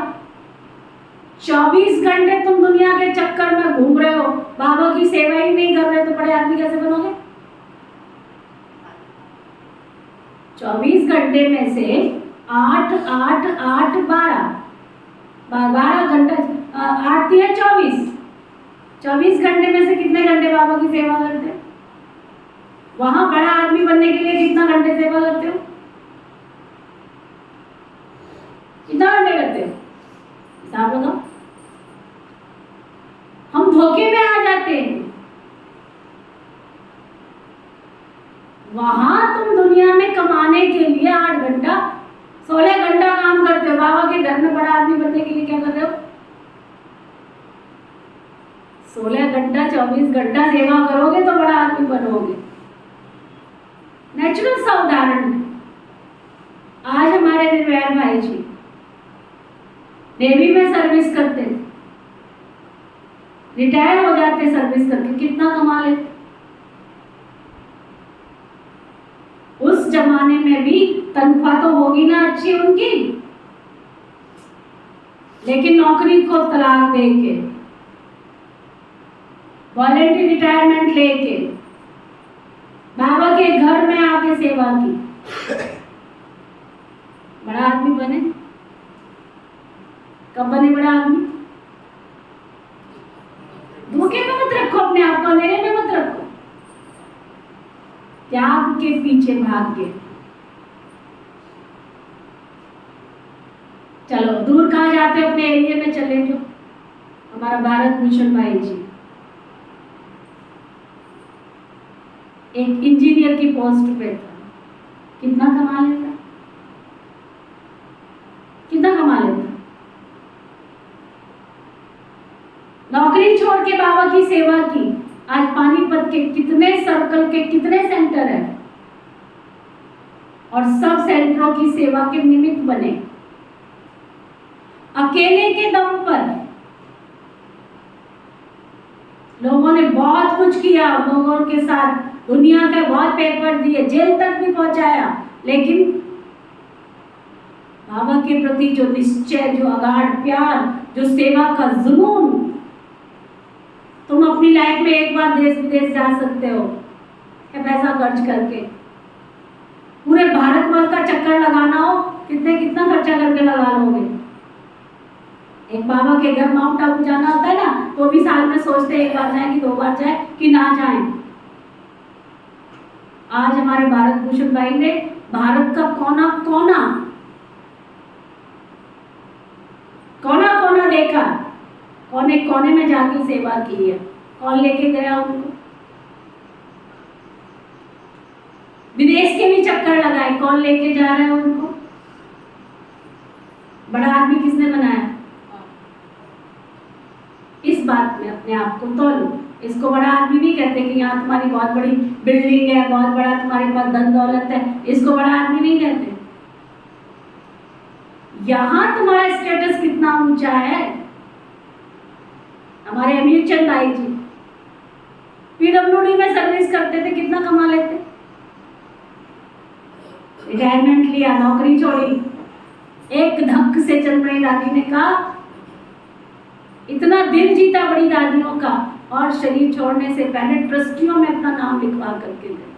24 घंटे तुम दुनिया के चक्कर में घूम रहे हो, बाबा की सेवा ही नहीं कर रहे, तो बड़े आदमी कैसे बनोगे? 24 घंटे में से 8 8 8 12 घंटा, 8 या 24 घंटे में से कितने घंटे बाबा की सेवा करते हो? वहां बड़ा आदमी बनने के लिए कितना घंटे सेवा करते हो? कितना घंटे करते हो? हिसाब लगाओ। हम धोखे में आ जाते हैं। वहां तुम दुनिया में कमाने के लिए 8 घंटा 16 घंटा काम करते हो। बाबा के घर में बड़ा आदमी बनने के लिए क्या कर रहे हो? 16 घंटा 24 घंटा सेवा करोगे तो बड़ा आदमी बनोगे। नेचुरल सा उदाहरण है। आज हमारे निर्वैर भाई जी नेवी में सर्विस करते थे, रिटायर हो जाते सर्विस करके, कितना कमा लेते? उस जमाने में भी तनख्वाह तो होगी ना अच्छी उनकी, लेकिन नौकरी को तलाक देके वॉलंटरी रिटायरमेंट लेके बाबा के घर में आके सेवा की, बड़ा आदमी बने। कब बने बड़ा आदमी? धोखे में मत रखो अपने आप को, अंधेरे में मत रखो। त्याग के पीछे भाग्य। चलो दूर कहाँ जाते हो? अपने एरिया में चले जो। हमारा भारत भूषण भाई जी एक इंजीनियर की पोस्ट पे था, कितना कमा लेता? कितना कमा लेता? नौकरी छोड़ के बाबा की सेवा की। आज पानीपत के कितने सर्कल के कितने सेंटर है, और सब सेंटरों की सेवा के निमित्त बने। अकेले के दम पर लोगों ने बहुत कुछ किया, लोगों के साथ दुनिया के बहुत पेपर दिए, जेल तक भी पहुंचाया, लेकिन बाबा के प्रति जो निश्चय, जो अगाध प्यार, जो सेवा का जुनून। तुम अपनी लाइफ में एक बार देश विदेश जा सकते हो क्या पैसा खर्च करके? पूरे भारतवर्ष का चक्कर लगाना हो, कितना खर्चा करके लगा लोगे? एक बाबा के घर माउंट आबू जाना होता है ना, तो भी साल में सोचते एक बार जाए कि 2 बार जाए कि ना जाए। आज हमारे भारत भूषण भाई ने भारत का कोना कोना कोना कोना देखा, कोने कोने में जाके सेवा की है। कौन लेके गया उनको? विदेश के भी चक्कर लगाए, कौन लेके जा रहा है उनको? बड़ा आदमी किसने बनाया? इस बात में अपने आप को तोलो। इसको बड़ा आदमी नहीं कहते कि यहाँ तुम्हारी बहुत बड़ी बिल्डिंग है, बहुत बड़ा तुम्हारे पास धन दौलत है, इसको बड़ा आदमी नहीं कहते। यहाँ तुम्हारा स्टेटस कितना ऊंचा है। हमारे अमीर चंद भाई जी पीडब्ल्यूडी में सर्विस करते थे, कितना कमा लेते? रिटायरमेंट लिया, नौकरी छोड़ी, एक धक्क से चंद्रमणि दादी ने कहा, इतना दिल जीता बड़ी दादियों का, और शरीर छोड़ने से पहले ट्रस्टियों में अपना नाम लिखवा करके गए।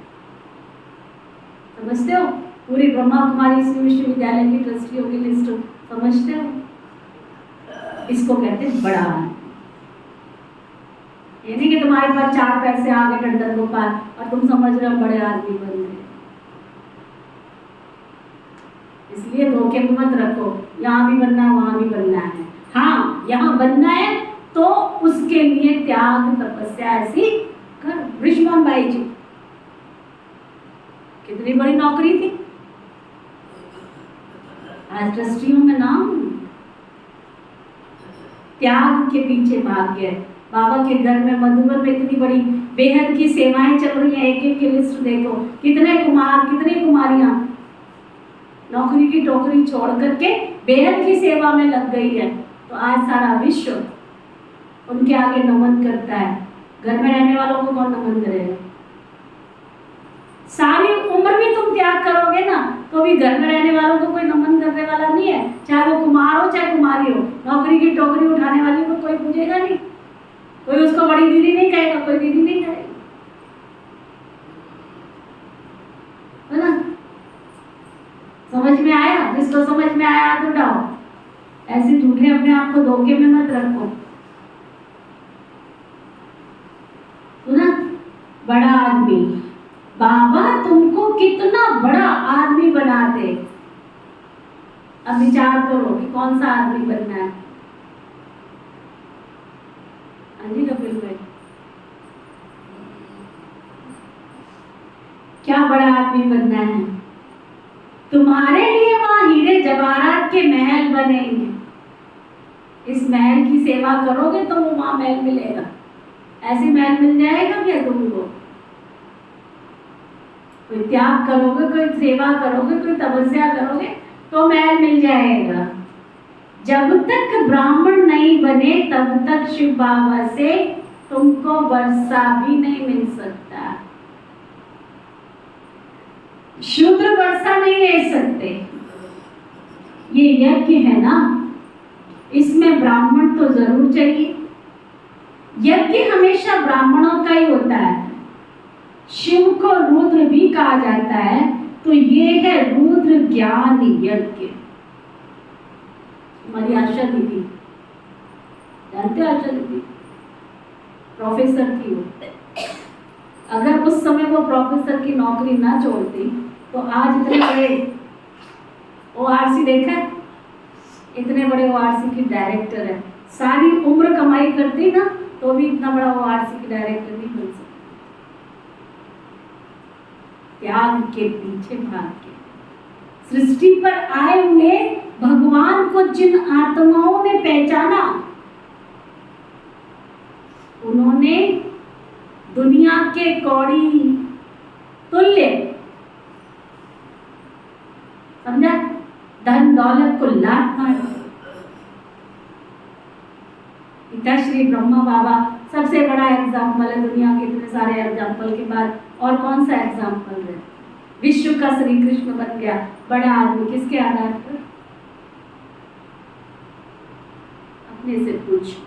समझते हो? पूरी ब्रह्मा कुमारी विश्वविद्यालय की ट्रस्टियों की लिस्ट समझते हो? इसको कहते हैं बड़ा आदमी। ये नहीं कि तुम्हारे पास 4 पैसे आ गए टंडन गोपाल और तुम समझ रहे हो बड़े आदमी बन गए। इसलिए धोखे में मत रखो, यहाँ भी बनना है वहां भी बनना है। हाँ, यहाँ बनना है तो उसके लिए त्याग तपस्या ऐसी कर। वृषमान भाई जी कितनी बड़ी नौकरी थी, आज ट्रस्टियों में नाम। त्याग के पीछे भाग गए। बाबा के घर में मधुबन में इतनी बड़ी बेहद की सेवाएं चल रही है, एक एक की लिस्ट देखो, कितने कुमार कितनी कुमारियां नौकरी की टोकरी छोड़ करके बेहद की सेवा में लग गई है। तो आज सारा विश्व उनके आगे नमन करता है। घर में रहने वालों को कौन नमन करेगा? सारी उम्र भी तुम त्याग करोगे ना तो भी घर में रहने वालों को कोई नमन करने वाला नहीं है, चाहे वो कुमार हो चाहे कुमारी हो। नौकरी की टोकरी उठाने वाली को कोई पूछेगा नहीं, कोई उसको बड़ी दीदी नहीं कहेगा, कोई दीदी नहीं कहेगा, है ना? समझ में आया? जिसको समझ में आया हाथ उठाओ। ऐसे झूठे अपने आप को धोखे में मत रखो। सुना? बड़ा आदमी, बाबा तुमको कितना बड़ा आदमी बना दे। अब विचार करो कि कौन सा आदमी बनना है। हाँ जी कपिल भाई, क्या बड़ा आदमी बनना है? तुम्हारे लिए वहां हीरे जवाहरात के महल बनेंगे। इस महल की सेवा करोगे तो वो वहां महल मिलेगा। ऐसी महल मिल जाएगा क्या तुमको? कोई त्याग करोगे, कोई सेवा करोगे, कोई तपस्या करोगे तो महल मिल जाएगा। जब तक ब्राह्मण नहीं बने तब तक शिव बाबा से तुमको वर्षा भी नहीं मिल सकता। शूद्र वर्षा नहीं ले सकते। ये यज्ञ है ना, इसमें ब्राह्मण तो जरूर चाहिए। यज्ञ हमेशा ब्राह्मणों का ही होता है। शिव को रुद्र भी कहा जाता है, तो ये है रुद्र ज्ञान यज्ञ। हमारी आशा दीदी, जानते हो आशा दीदी? प्रोफेसर थी वो। अगर उस समय वो प्रोफेसर की नौकरी ना छोड़ती तो आज इतने बड़े ओआरसी देखा है, इतने बड़े ओआरसी की डायरेक्टर है। सारी उम्र कमाई करती ना तो भी इतना बड़ा ओआरसी की डायरेक्टर नहीं बन सकती। त्याग के पीछे भाग के सृष्टि पर आए हुए भगवान को जिन आत्माओं ने पहचाना, उन्होंने दुनिया के कौड़ी तुल्य, समझा, धन दौलत को लात मार। पिता श्री ब्रह्मा बाबा सबसे बड़ा एग्जाम्पल है दुनिया के इतने सारे एग्जाम्पल के बाद। और कौन सा एग्जाम्पल है? विश्व का श्री कृष्ण बन गया बड़ा आदमी। किसके आधार पर? अपने से पूछो।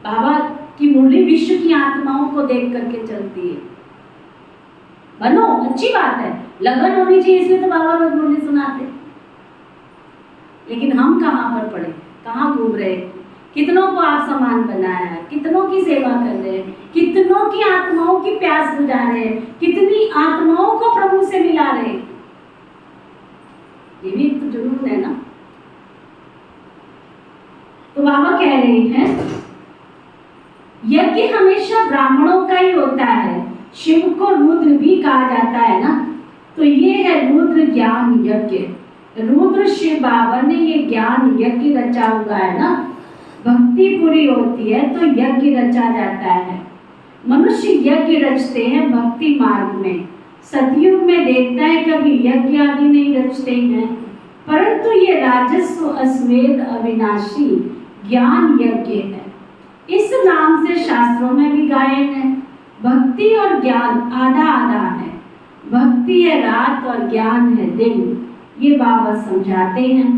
बाबा की मुरली विश्व की आत्माओं को देख करके चलती है। बनो, अच्छी बात है, लगन होनी चाहिए, इसलिए तो बाबा रोज मुरली सुनाते। लेकिन हम कहाँ पर पड़े, कहाँ घूम रहे? कितनों को आप समान बनाया है, कितनों की सेवा कर रहे हैं, कितनों हजारों की आत्माओं की प्यास बुझा रहे हैं, कितनी आत्माओं को प्रभु से मिला रहे हैं। ये भी तो जुनून है ना। तो बाबा कह रहे हैं यज्ञ हमेशा ब्राह्मणों का ही होता है। शिव को रुद्र भी कहा जाता है ना, तो ये है रुद्र ज्ञान यज्ञ। रुद्र शिव बाबा ने ये ज्ञान यज्ञ रचा हुआ है ना। भक्ति पूरी होती है तो यज्ञ रचा जाता है। मनुष्य यज्ञ रचते हैं भक्ति मार्ग में। सतयुग में देखता है कभी यज्ञ आदि नहीं रचते हैं, परंतु ये राजस्व अश्वेत अविनाशी ज्ञान यज्ञ है। इस नाम से शास्त्रों में भी गायन है। भक्ति और ज्ञान आधा आधा है। भक्ति है रात और ज्ञान है दिन, ये बाबा समझाते हैं।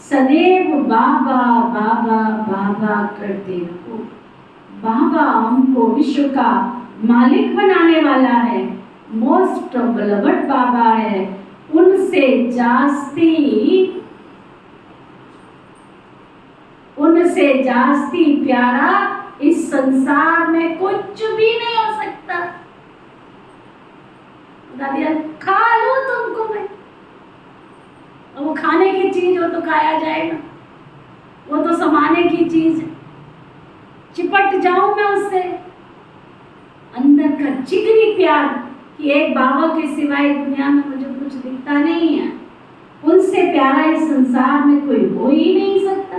सदैव बाबा बाबा बाबा करते रहो। बाबा हमको विश्व का मालिक बनाने वाला है। मोस्ट बेलवड बाबा है। उनसे जास्ती प्यारा इस संसार में कुछ भी नहीं हो सकता। दादिया खा लो तुमको मैं, और वो खाने की चीज हो तो खाया जाएगा, वो तो समाने की चीज है। चिपट जाऊं मैं उससे। अंदर का जिगरी प्यार कि एक बाबा के सिवाय दुनिया में मुझे कुछ दिखता नहीं है, उनसे प्यारा इस संसार में कोई हो ही नहीं सकता।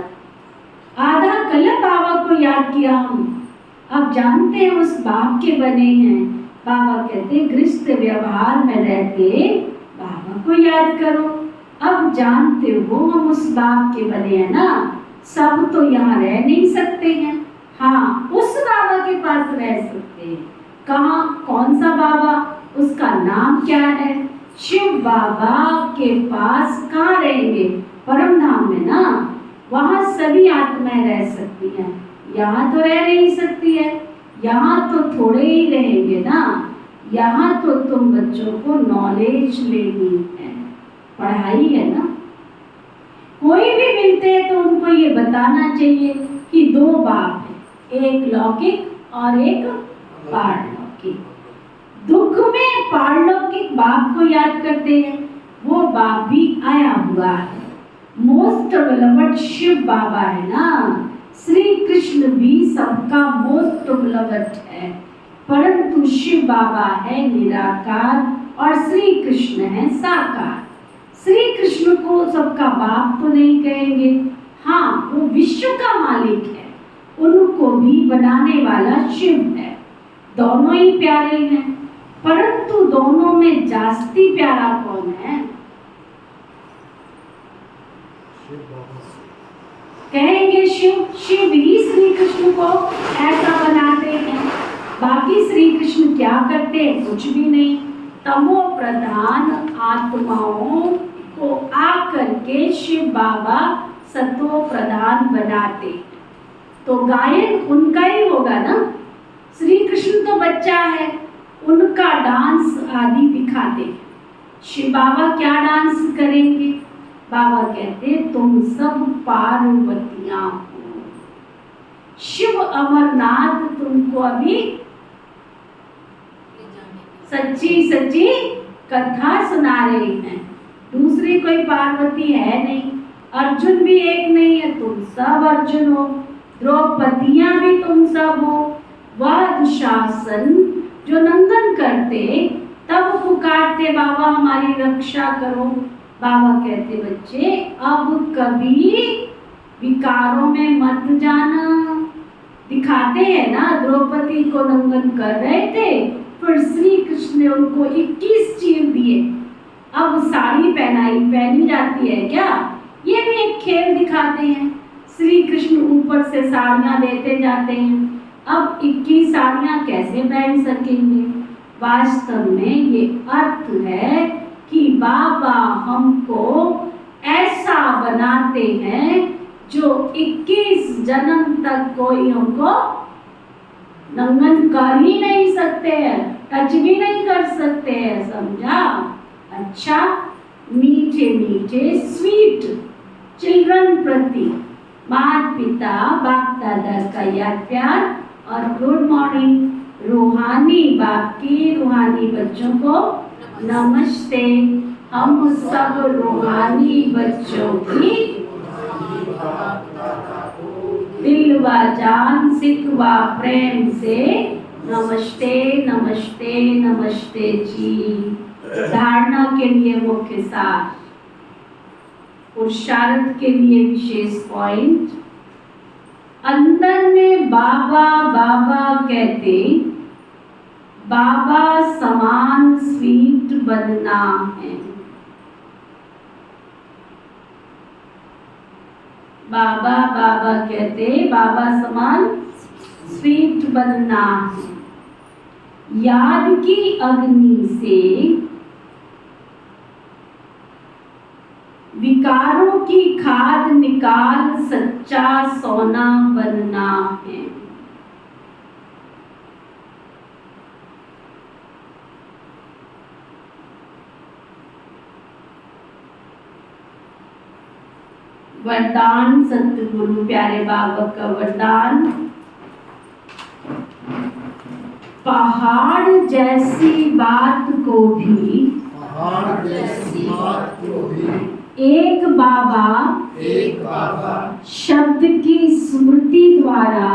आधा कलप बाबा को याद किया हम, अब जानते हैं उस बाप के बने हैं। बाबा कहते गृहस्थ व्यवहार में रहते बाबा को याद करो। अब जानते हो हम उस बाप के बने हैं ना। सब तो यहाँ रह नहीं सकते हैं, हाँ उस बाबा के पास रह सकते हैं। कहाँ, कौन सा बाबा, उसका नाम क्या है? शिव बाबा के पास कहाँ रहेंगे? परम धाम में ना, वहाँ सभी आत्माएं रह सकती हैं। यहाँ तो रह नहीं सकती है, यहाँ तो थोड़े ही रहेंगे ना। यहाँ तो तुम बच्चों को नॉलेज लेनी है, पढ़ाई है ना। कोई भी मिलते हैं तो उनको ये बताना चाहिए कि दो बाप है, एक लौकिक और एक पारलौकिक। दुख में पारलौकिक बाप को याद करते हैं, वो बाप भी आया हुआ है। मोस्ट बेलवड शिव बाबा है ना। श्री कृष्ण भी सबका मोस्ट बेलवड है, परंतु शिव बाबा है निराकार और श्री कृष्ण है साकार। श्री कृष्ण को सबका बाप तो नहीं कहेंगे, हाँ वो विश्व का मालिक है, उनको भी बनाने वाला शिव है। दोनों ही प्यारे हैं, परंतु दोनों में जास्ती प्यारा कौन है? कहेंगे शिव। शिव ही श्री कृष्ण को ऐसा बनाते हैं। बाकी श्री कृष्ण क्या करते हैं? कुछ भी नहीं। तमो प्रधान आत्माओं को आकर के शिव बाबा सतो प्रधान बनाते। तो गायन उनका ही होगा ना। श्री कृष्ण तो बच्चा है, उनका डांस आदि दिखाते। शिव बाबा क्या डांस करेंगे? बाबा कहते तुम सब पार्वतियां हो। शिव अमरनाथ तुमको अभी सच्ची सच्ची कथा सुना रहे हैं। दूसरी कोई पार्वती है नहीं, अर्जुन भी एक नहीं है, तुम सब अर्जुन हो। द्रौपदियां भी तुम सब हो। वह दुशासन जो नंदन करते तब पुकारते बाबा हमारी रक्षा करो। बाबा कहते बच्चे अब कभी विकारों में मत जाना। दिखाते हैं ना, द्रौपदी को नंदन कर रहे थे, फिर श्री कृष्ण ने उनको 21 चीर दिए। अब साड़ी पहनी जाती है क्या? ये भी एक खेल दिखाते हैं। श्री कृष्ण ऊपर से साड़ियाँ देते जाते हैं। अब 21 साड़ियाँ कैसे पहन सकेंगे? वास्तव में ये अर्थ है कि बाबा हमको ऐसा बनाते हैं जो 21 जन्म तक कोई हमको नंगन कर ही नहीं सकते हैं, टच भी नहीं कर सकते हैं। समझा? अच्छा, मीठे मीठे स्वीट चिल्ड्रन प्रति माता पिता बाप दादा का याद प्यार और गुड मॉर्निंग। रूहानी रूहानी बाप की रूहानी बच्चों को नमस्ते। हम सब रूहानी बच्चों की दिल व जान सिक व प्रेम से नमस्ते नमस्ते नमस्ते जी। धारणा के लिए मुख्य सार, पुरुषार्थ के लिए विशेष पॉइंट। अंदर में बाबा बाबा कहते बाबा समान स्वीट बनना है। बाबा बाबा कहते बाबा समान स्वीट बनना है। याद की अग्नि से विकारों की खाद निकाल सच्चा सोना बनना है। वरदान सतगुरु प्यारे बाबा का वरदान, पहाड़ जैसी बात को भी एक बाबा शब्द की स्मृति द्वारा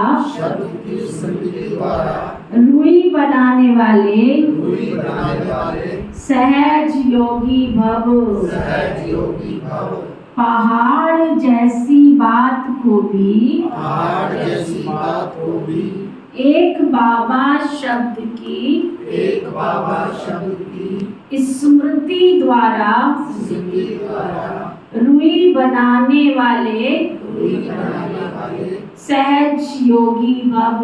रूई बनाने वाले सहज योगी भव। पहाड़ जैसी बात को भी एक बाबा शब्द की स्मृति द्वारा रूई बनाने वाले सहज योगी भव।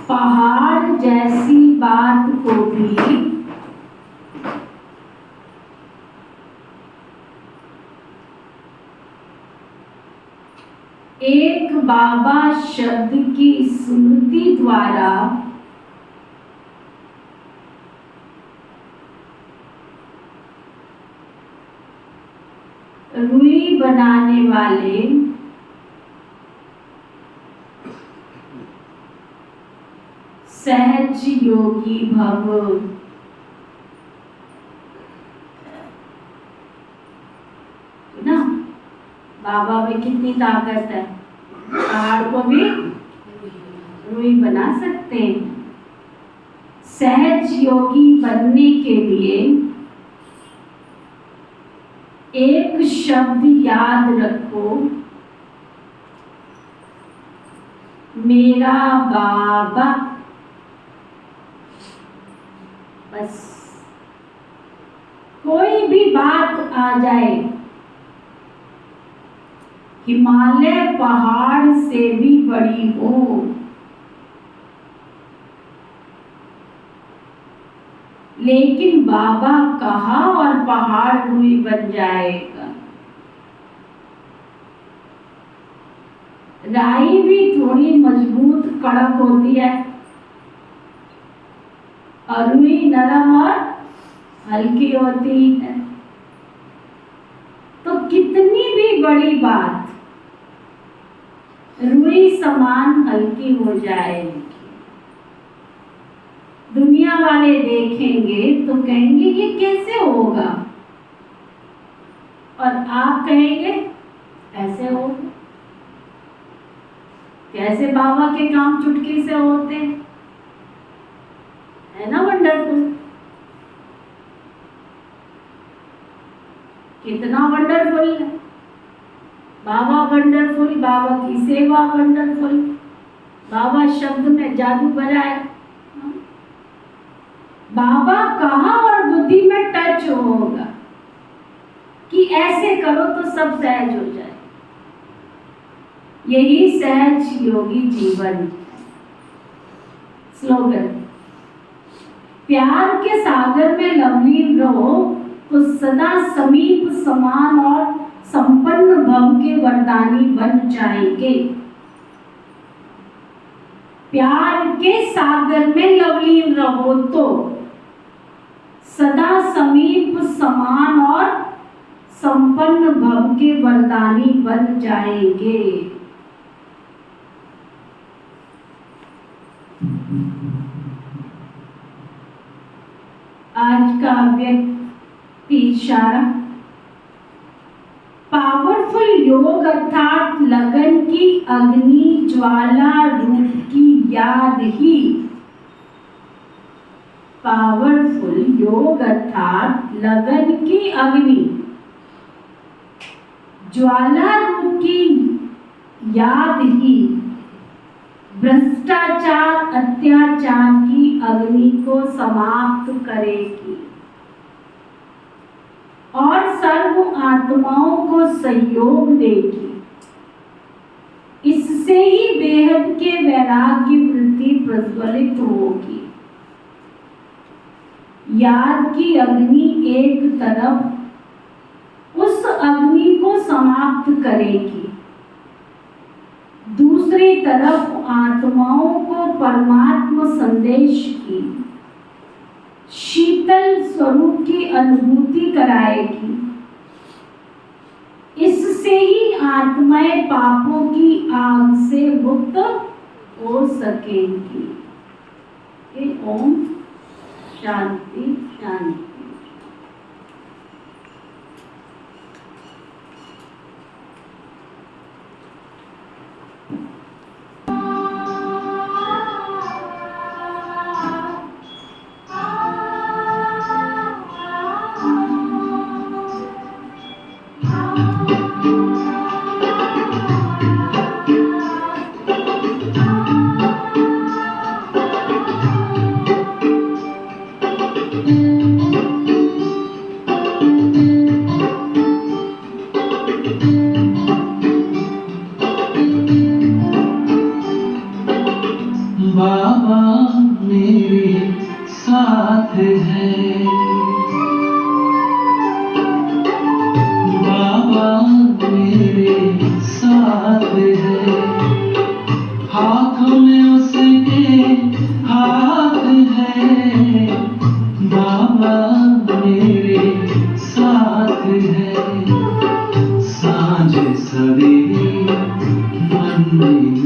पहाड़ जैसी बात को भी एक बाबा शब्द की स्मृति द्वारा रूई बनाने वाले सहज योगी भव। ना बाबा में कितनी ताकत है, पहाड़ को भी रूई बना सकते हैं। सहज योगी बनने के लिए एक शब्द याद रखो, मेरा बाबा। बस कोई भी बात आ जाए, हिमालय पहाड़ से भी बड़ी हो, लेकिन बाबा कहा और पहाड़ रूई बन जाएगा। राई भी थोड़ी मजबूत कड़क होती है और रूई नरम और हल्की होती है। तो कितनी भी बड़ी बात रूई समान हल्की हो जाएगी। दुनिया वाले देखेंगे तो कहेंगे ये कैसे होगा, और आप कहेंगे ऐसे होगा। कैसे बाबा के काम चुटकी से होते हैं, है ना वंडरफुल। कितना वंडरफुल है बाबा, वंडरफुल। बाबा की सेवा वंडरफुल। बाबा शब्द में जादू भरा है। बाबा कहा और बुद्धि में टच होगा कि ऐसे करो तो सब सहज हो जाए। यही सहज योगी जीवन। स्लोगन, प्यार के सागर में लवलीन रहो तो सदा समीप समान और संपन्न भव के वरदानी बन जाएंगे। प्यार के सागर में लवलीन रहो तो सदा समीप समान और संपन्न भव के वरदानी बन जाएंगे। आज का व्यक्ति इशारा, पावरफुल योग अर्थात लगन की अग्नि ज्वाला रूप की याद ही, पावरफुल योग अर्थात लगन की अग्नि ज्वाला रूप की याद ही भ्रष्टाचार अत्याचार की अग्नि को समाप्त करेगी और सर्व आत्माओं को सहयोग देगी। इससे ही बेहद के वैराग्य वृत्ति प्रज्वलित होगी। याद की अग्नि एक तरफ उस अग्नि को समाप्त करेगी, दूसरी तरफ आत्माओं को परमात्मा संदेश की शीतल स्वरूप की अनुभूति कराएगी। इससे ही आत्माएं पापों की आग से मुक्त हो सकेंगी। ओम शांति शांति। बाबा मेरे साथ है, बाबा मेरे साथ है, हाथ में उसके हाथ है, बाबा मेरे साथ है, सांझ सवेरे मन में